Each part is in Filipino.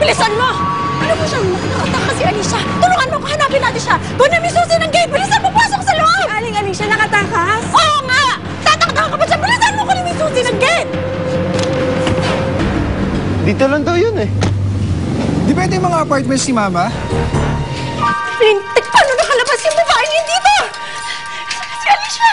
Bilisan mo! Ano ba siyang nakataka si Alicia? Tulungan mo ko, hanapin natin siya! Kunin mo yung susi ng gate! Bilisan mo, pasok sa loob! Aling Alicia, nakatakas? Oo nga! Tatakatakan ka pa siya! Bilisan mo, kunin mo yung susi ng gate! Dito lang daw yun eh. Di ba ito yung mga apartments ni Mama? Lintik! Paano nakalabas yung babae niya dito? Si Alicia!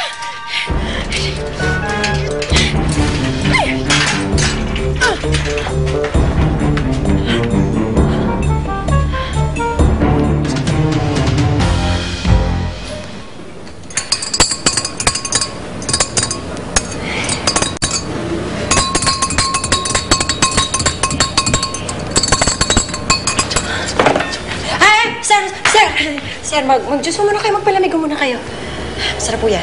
Sir, mag-juice muna kayo, magpalamig muna kayo. Masarap po yan.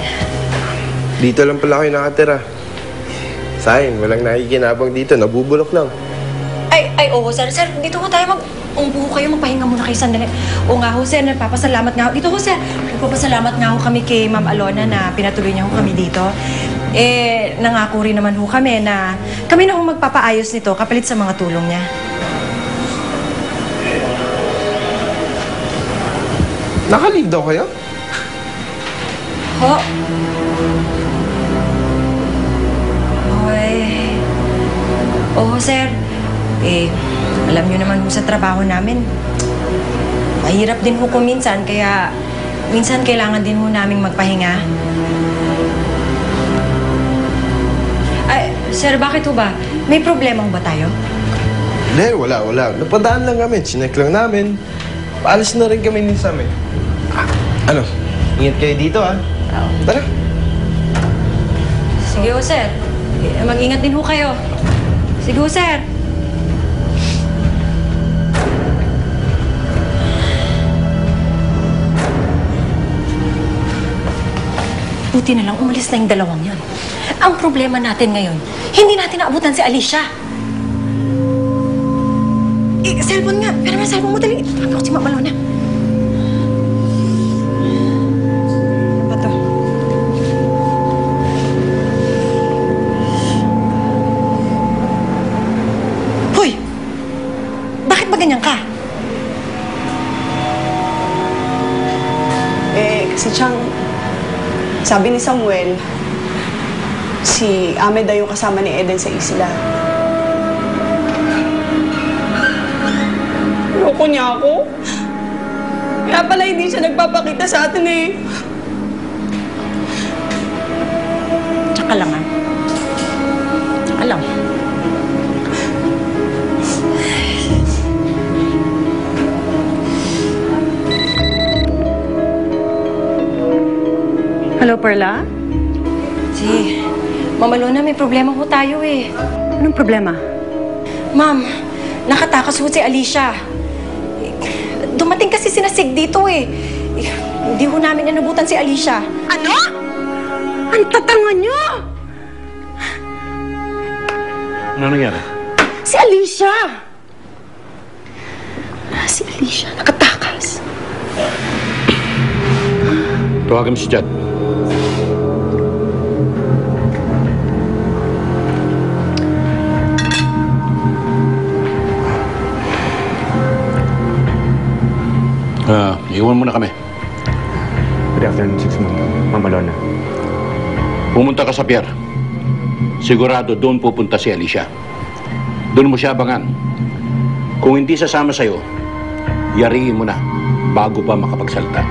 Dito lang pala kayo nakatira. Sayang, walang nakikinabang dito. Nabubulok lang. Ay, oo, sir. Sir, dito ho tayo umupo kayo, magpahinga muna kayo sandali. Oo nga ho, sir, nagpapasalamat nga ho. Dito ho, sir. Nagpapasalamat nga ho kami kay Ma'am Alona na pinatuloy niya ho kami dito. Nangako rin naman ho kami na kami na ho magpapaayos nito kapalit sa mga tulong niya. Naka-leave daw kayo? Ho? Oy. Oo, sir. Alam niyo naman ho sa trabaho namin. Mahirap din ho kung minsan, kaya minsan kailangan din ho naming magpahinga. Ay, sir, bakit ho ba? May problema ho ba tayo? Hindi, wala. Napadaan lang kami. Chinek lang namin. Paalis na rin kami ni Sam eh. Ano? Ingat kayo dito ah. Tara. Sige ho, sir. Mag-ingat din ho kayo. Sige ho, sir. Buti na lang umalis na yung dalawang yun. Ang problema natin ngayon, hindi natin naabutan si Alicia. Cellphone nga. Pero may cellphone mo dali. Tawag ako si Ma'am Alona. Ano ba to? Hoy! Bakit ba ganyan ka? Kasi Chang, sabi ni Samuel, si Ahmed daw yung kasama ni Eden sa isla. Loko niya ako. Kaya pala hindi siya nagpapakita sa atin eh. Tsaka lang ah. Tsaka lang. Hello, Perla? Si Ma'am Alona, may problema ho tayo eh. Anong problema? Ma'am, nakatakas ho si Alicia. Dumating kasi sinasig dito eh. Hindi ho namin inabutan si Alicia. Ano? Ang tatanga niyo! Ano nangyari? Si Alicia! Si Alicia, nakatakas. Tawagan mo si Chad. Iwan mo na kami. Good afternoon, Ma'am Alona. Pumunta ka sa pier. Sigurado doon pupunta si Alicia. Doon mo siya abangan. Kung hindi sasama sa'yo, yariin mo na bago pa makapagsalita.